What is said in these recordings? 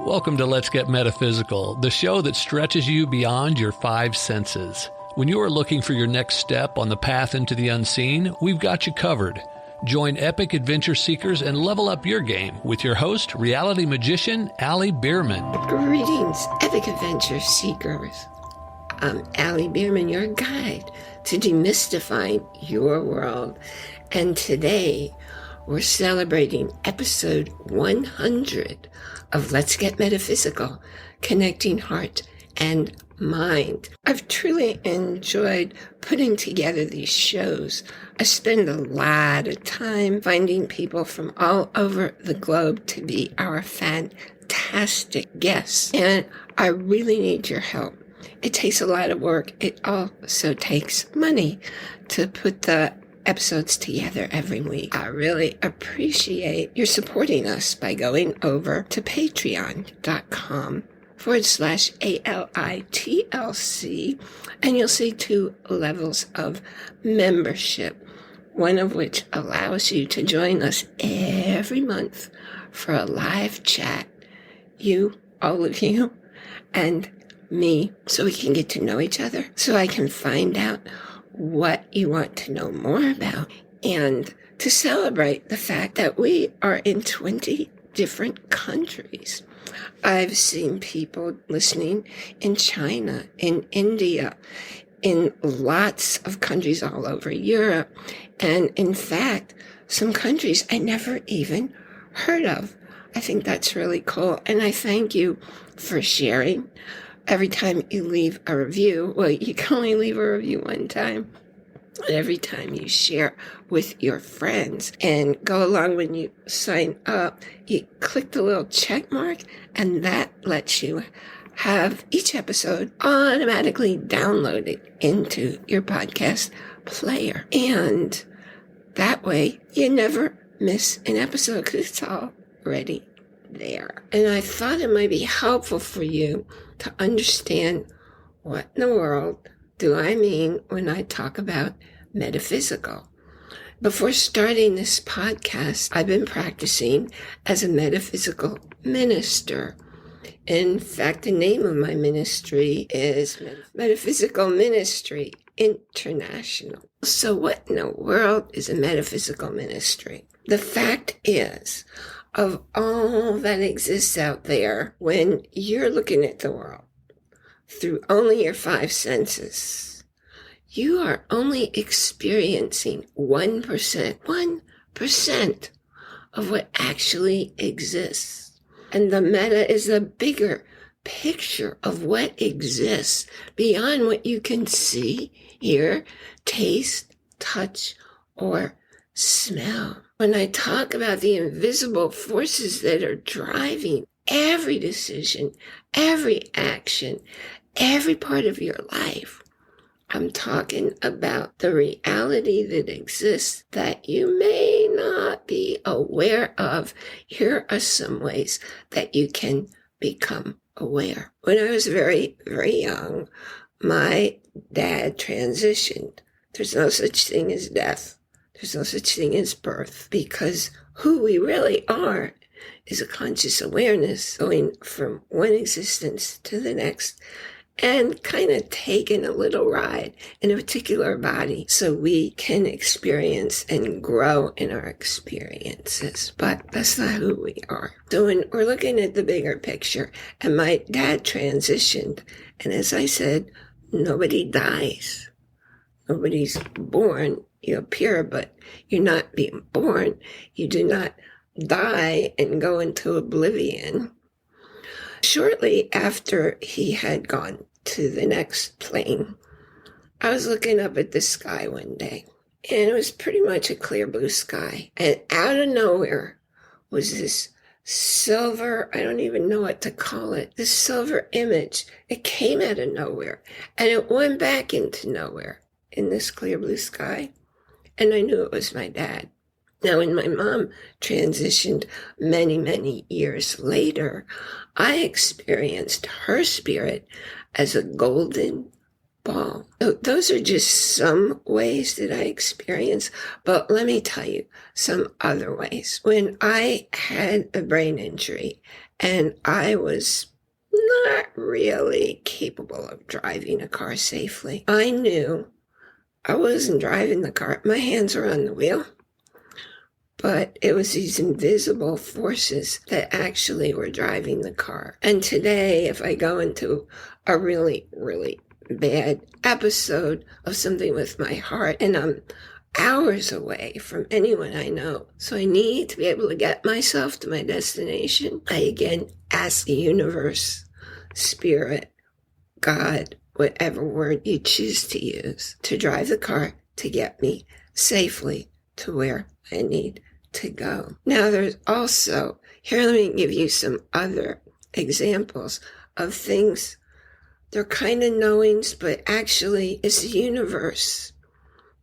Welcome to Let's Get Metaphysical, the show that stretches you beyond your five senses. When you are looking for your next step on the path into the unseen, we've got you covered. Join epic adventure seekers and level up your game with your host, reality magician, Bierman. Greetings, epic adventure seekers. I'm Bierman, your guide to demystifying your world. And today, we're celebrating episode 100 of Let's Get Metaphysical, connecting heart and mind. I've truly enjoyed putting together these shows. I spend a lot of time finding people from all over the globe to be our fantastic guests, and I really need your help. It takes a lot of work. It also takes money to put the episodes together every week. I really appreciate your supporting us by going over to patreon.com/ALITLC, and you'll see 2 levels of membership, one of which allows you to join us every month for a live chat, all of you, and me, so we can get to know each other, so I can find out what you want to know more about, and to celebrate the fact that we are in 20 different countries. I've seen people listening in China, in India, in lots of countries all over Europe, and in fact, some countries I never even heard of. I think that's really cool, and I thank you for sharing. Every time you leave a review, well, you can only leave a review one time. But every time you share with your friends and go along when you sign up, you click the little check mark, and that lets you have each episode automatically downloaded into your podcast player. And that way, you never miss an episode because it's already there. And I thought it might be helpful for you to understand what in the world do I mean when I talk about metaphysical. Before starting this podcast, I've been practicing as a metaphysical minister. In fact, the name of my ministry is Metaphysical Ministry International. So what in the world is a metaphysical ministry? The fact is, of all that exists out there, when you're looking at the world through only your 5 senses, you are only experiencing 1% of what actually exists. And the meta is a bigger picture of what exists beyond what you can see, hear, taste, touch, or smell. When I talk about the invisible forces that are driving every decision, every action, every part of your life, I'm talking about the reality that exists that you may not be aware of. Here are some ways that you can become aware. When I was very, very young, my dad transitioned. There's no such thing as death. There's no such thing as birth, because who we really are is a conscious awareness going from one existence to the next and kind of taking a little ride in a particular body so we can experience and grow in our experiences. But that's not who we are. So when we're looking at the bigger picture, and my dad transitioned, and as I said, nobody dies. Nobody's born. You appear, but you're not being born. You do not die and go into oblivion. Shortly after he had gone to the next plane, I was looking up at the sky one day, and it was pretty much a clear blue sky. And out of nowhere was this silver, I don't even know what to call it, this silver image. It came out of nowhere, and it went back into nowhere in this clear blue sky. And I knew it was my dad. Now, when my mom transitioned many, many years later, I experienced her spirit as a golden ball. Those are just some ways that I experience, but let me tell you some other ways. When I had a brain injury and I was not really capable of driving a car safely, I knew I wasn't driving the car. My hands were on the wheel, but it was these invisible forces that actually were driving the car. And today, if I go into a really, really bad episode of something with my heart, and I'm hours away from anyone I know, so I need to be able to get myself to my destination, I again ask the universe, spirit, God, whatever word you choose to use, to drive the car to get me safely to where I need to go. Now, there's also, here, let me give you some other examples of things. They're kind of knowings, but actually it's the universe,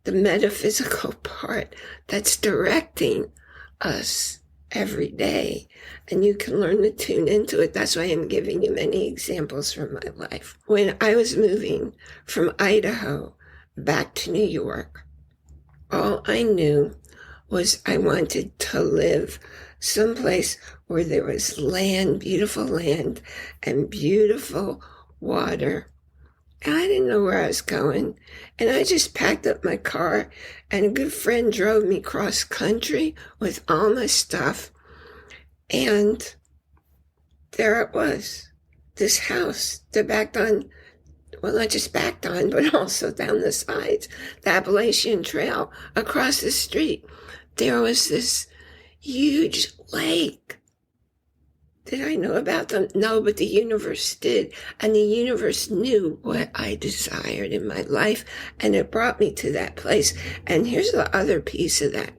the metaphysical part that's directing us every day. And you can learn to tune into it. That's why I'm giving you many examples from my life. When I was moving from Idaho back to New York, all I knew was I wanted to live someplace where there was land, beautiful land, and beautiful water. And I didn't know where I was going. And I just packed up my car, and a good friend drove me cross country with all my stuff. And there it was, this house that backed on, well, not just backed on, but also down the sides, the Appalachian Trail across the street. There was this huge lake. Did I know about them? No, but the universe did. And the universe knew what I desired in my life, and it brought me to that place. And here's the other piece of that.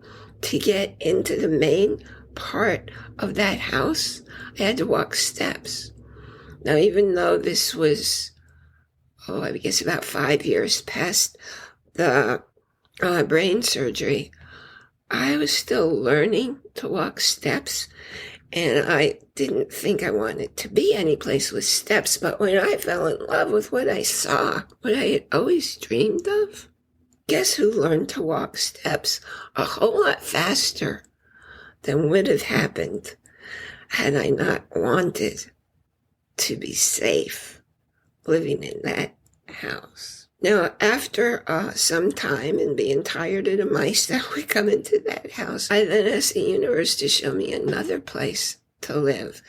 To get into the main part of that house, I had to walk steps. Now, even though this was, I guess about 5 years past the brain surgery, I was still learning to walk steps, and I didn't think I wanted to be any place with steps. But when I fell in love with what I saw, what I had always dreamed of, guess who learned to walk steps a whole lot faster than would have happened had I not wanted to be safe living in that house. Now, after some time and being tired of the mice that would come into that house, I then asked the universe to show me another place to live.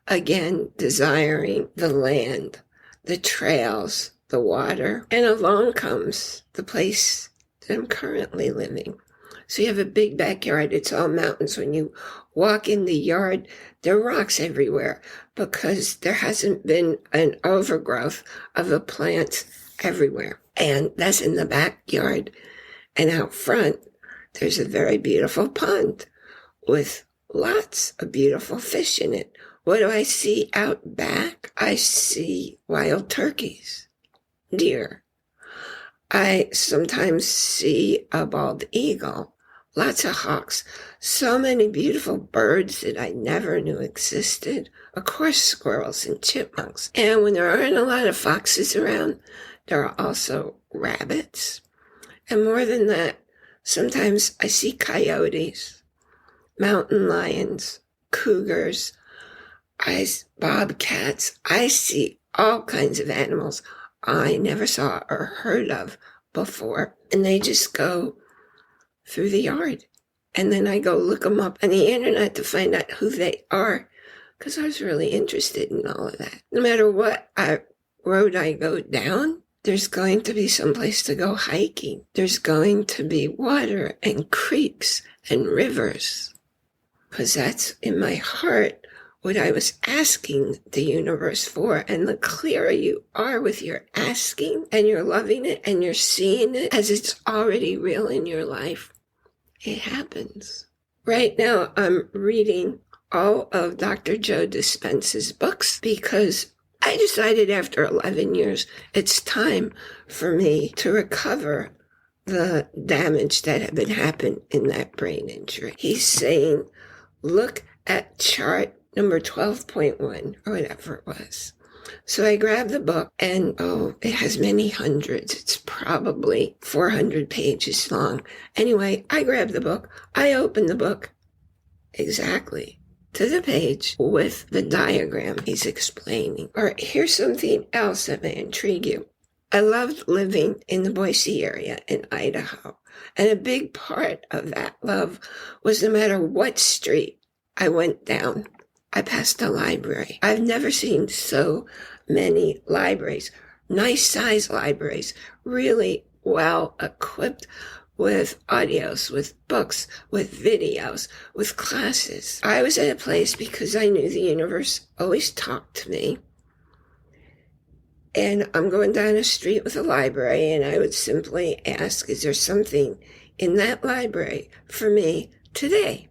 Again, desiring the land, the trails, the water. And along comes the place that I'm currently living. So you have a big backyard. It's all mountains. When you walk in the yard, there are rocks everywhere because there hasn't been an overgrowth of the plants everywhere. And that's in the backyard. And out front, there's a very beautiful pond with lots of beautiful fish in it. What do I see out back? I see wild turkeys, deer. I sometimes see a bald eagle, lots of hawks, so many beautiful birds that I never knew existed. Of course, squirrels and chipmunks. And when there aren't a lot of foxes around, there are also rabbits. And more than that, sometimes I see coyotes, mountain lions, cougars, bobcats. I see all kinds of animals I never saw or heard of before. And they just go through the yard. And then I go look them up on the internet to find out who they are, because I was really interested in all of that. No matter what road I go down, there's going to be someplace to go hiking. There's going to be water and creeks and rivers, because that's in my heart what I was asking the universe for. And the clearer you are with your asking, and you're loving it, and you're seeing it as it's already real in your life, it happens. Right now, I'm reading all of Dr. Joe Dispenza's books because I decided after 11 years, it's time for me to recover the damage that had been happened in that brain injury. He's saying, look at chart number 12.1 or whatever it was. So I grabbed the book, and it has many hundreds. It's probably 400 pages long. Anyway, I grabbed the book. I opened the book exactly to the page with the diagram he's explaining. Or here's something else that may intrigue you. I loved living in the Boise area in Idaho. And a big part of that love was no matter what street I went down, I passed a library. I've never seen so many libraries, nice size libraries, really well equipped with audios, with books, with videos, with classes. I was at a place because I knew the universe always talked to me. And I'm going down a street with a library, and I would simply ask, is there something in that library for me today?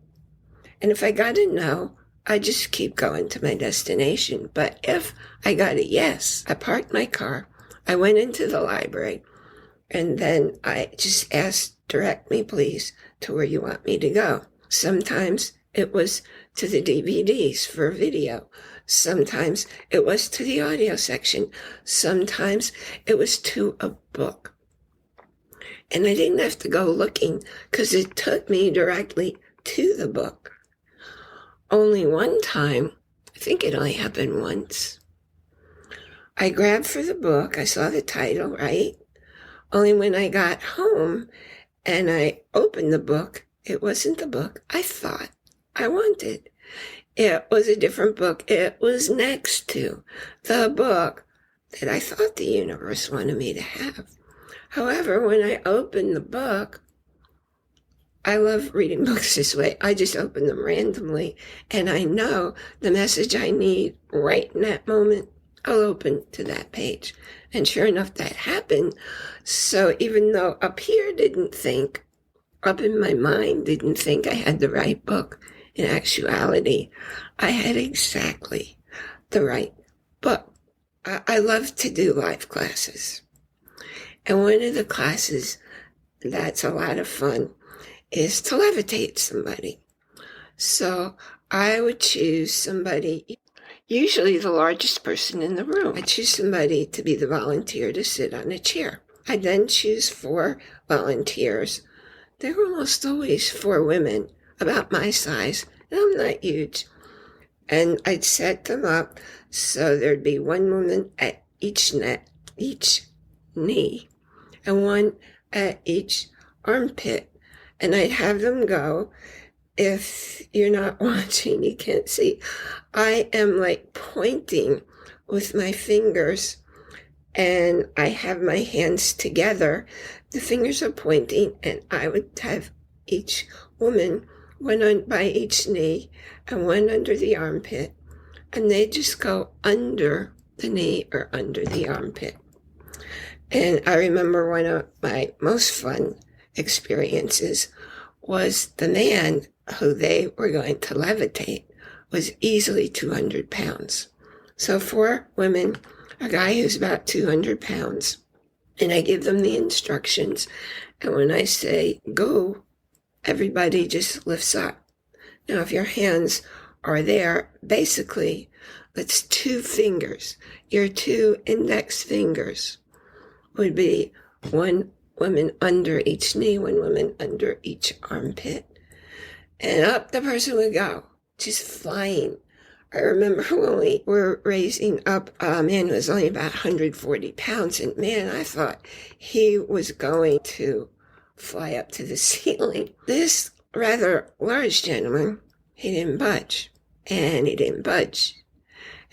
And if I got a no, I just keep going to my destination. But if I got a yes, I parked my car, I went into the library, and then I just asked, direct me, please, to where you want me to go. Sometimes it was to the DVDs for video. Sometimes it was to the audio section. Sometimes it was to a book. And I didn't have to go looking because it took me directly to the book. Only one time, I think it only happened once, I grabbed for the book. I saw the title, right? Only when I got home and I opened the book, it wasn't the book I thought I wanted. It was a different book. It was next to the book that I thought the universe wanted me to have. However, when I opened the book, I love reading books this way. I just open them randomly, and I know the message I need right in that moment, I'll open to that page. And sure enough, that happened. So even though up here up in my mind didn't think I had the right book, in actuality, I had exactly the right book. I love to do live classes. And one of the classes that's a lot of fun is to levitate somebody. So I would choose somebody, usually the largest person in the room. I choose somebody to be the volunteer to sit on a chair. I then choose 4 volunteers. There were almost always 4 women about my size, and I'm not huge. And I'd set them up so there'd be 1 woman at each knee, and 1 at each armpit. And I'd have them go. If you're not watching, you can't see. I am like pointing with my fingers, and I have my hands together. The fingers are pointing, and I would have each woman, 1 by each knee and 1 under the armpit, and they just go under the knee or under the armpit. And I remember one of my most fun experiences was the man who they were going to levitate was easily 200 pounds. So 4 women, a guy who's about 200 pounds, and I give them the instructions. And when I say go, everybody just lifts up. Now, if your hands are there, basically, that's 2 fingers. Your 2 index fingers would be 1 woman under each knee, 1 woman under each armpit. And up the person would go, just flying. I remember when we were raising up a man who was only about 140 pounds, and man, I thought he was going to fly up to the ceiling. This rather large gentleman, he didn't budge, and he didn't budge,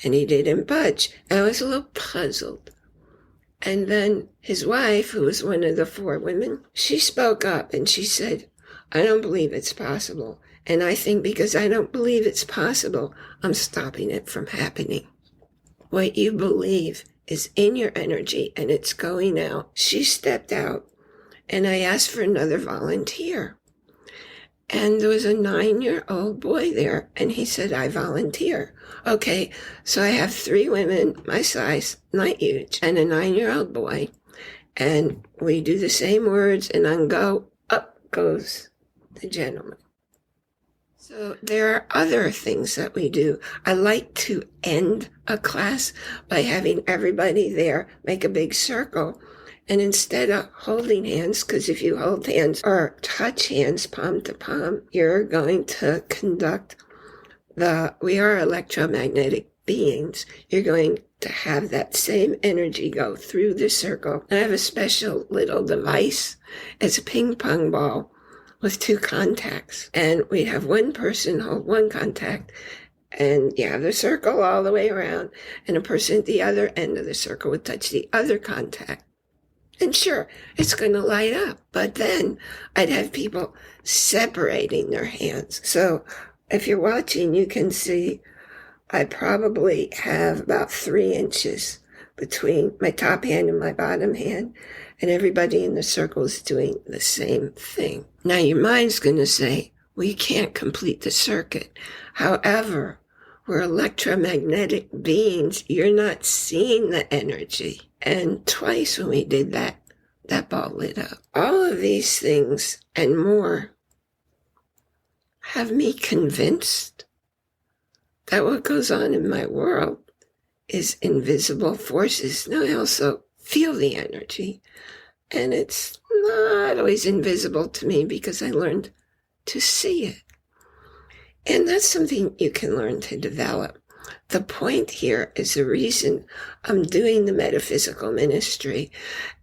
and he didn't budge. And I was a little puzzled. And then his wife, who was one of the 4 women, she spoke up and she said, I don't believe it's possible. And I think because I don't believe it's possible, I'm stopping it from happening. What you believe is in your energy and it's going out. She stepped out and I asked for another volunteer. And there was a 9-year-old boy there, and he said, I volunteer. Okay, so I have 3 women my size, not huge, and a 9-year-old boy. And we do the same words, and on go, up goes the gentleman. So there are other things that we do. I like to end a class by having everybody there make a big circle. And instead of holding hands, because if you hold hands or touch hands palm to palm, you're going to conduct we are electromagnetic beings. You're going to have that same energy go through the circle. And I have a special little device. It's a ping pong ball with 2 contacts. And we have one person hold one contact, and you have the circle all the way around, and a person at the other end of the circle would touch the other contact. And sure, it's going to light up. But then I'd have people separating their hands. So if you're watching, you can see I probably have about 3 inches between my top hand and my bottom hand, and everybody in the circle is doing the same thing. Now your mind's going to say, well, you can't complete the circuit. However, we're electromagnetic beings. You're not seeing the energy. And twice when we did that, that ball lit up. All of these things and more have me convinced that what goes on in my world is invisible forces. Now I also feel the energy, and it's not always invisible to me because I learned to see it. And that's something you can learn to develop. The point here is the reason I'm doing the metaphysical ministry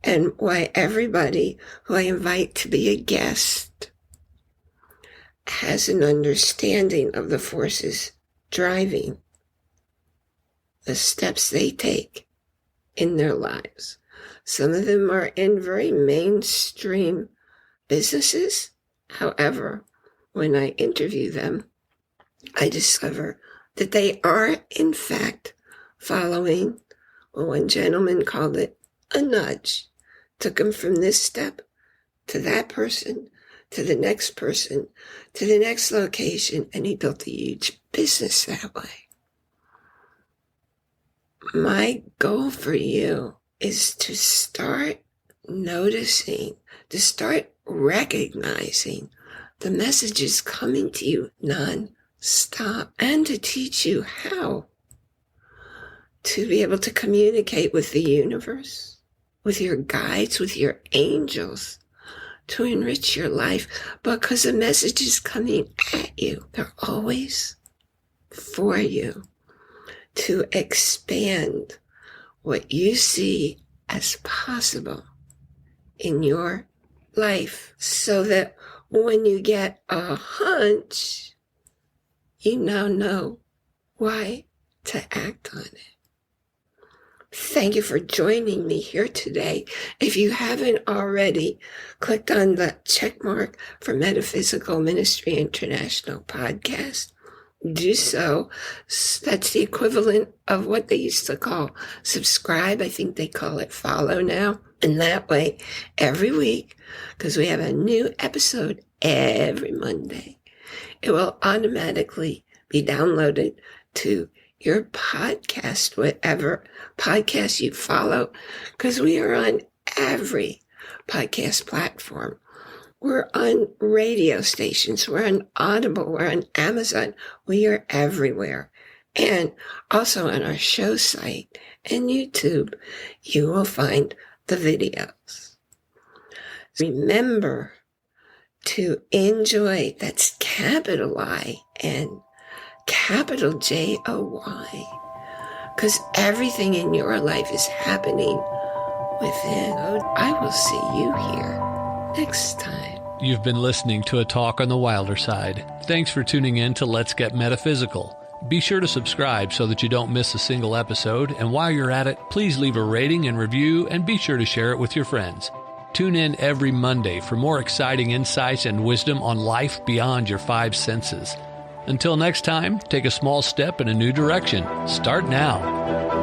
and why everybody who I invite to be a guest has an understanding of the forces driving the steps they take in their lives. Some of them are in very mainstream businesses. However, when I interview them, I discover that they are, in fact, following, well, one gentleman called it a nudge. Took him from this step to that person, to the next person, to the next location, and he built a huge business that way. My goal for you is to start noticing, to start recognizing the messages coming to you non-stop, and to teach you how to be able to communicate with the universe, with your guides, with your angels, to enrich your life, because the message is coming at you. They're always for you to expand what you see as possible in your life, so that when you get a hunch, you now know why to act on it. Thank you for joining me here today. If you haven't already clicked on the check mark for Metaphysical Ministry International podcast, do so. That's the equivalent of what they used to call subscribe. I think they call it follow now. And that way, every week, because we have a new episode every Monday, it will automatically be downloaded to your podcast, whatever podcast you follow, because we are on every podcast platform. We're on radio stations. We're on Audible. We're on Amazon. We are everywhere. And also on our show site and YouTube, you will find the videos. Remember to enjoy. That's capital I and capital JOY. Because everything in your life is happening within. I will see you here next time. You've been listening to a talk on the wilder side. Thanks for tuning in to Let's Get Metaphysical. Be sure to subscribe so that you don't miss a single episode. And while you're at it, please leave a rating and review, and be sure to share it with your friends. Tune in every Monday for more exciting insights and wisdom on life beyond your 5 senses. Until next time, take a small step in a new direction. Start now.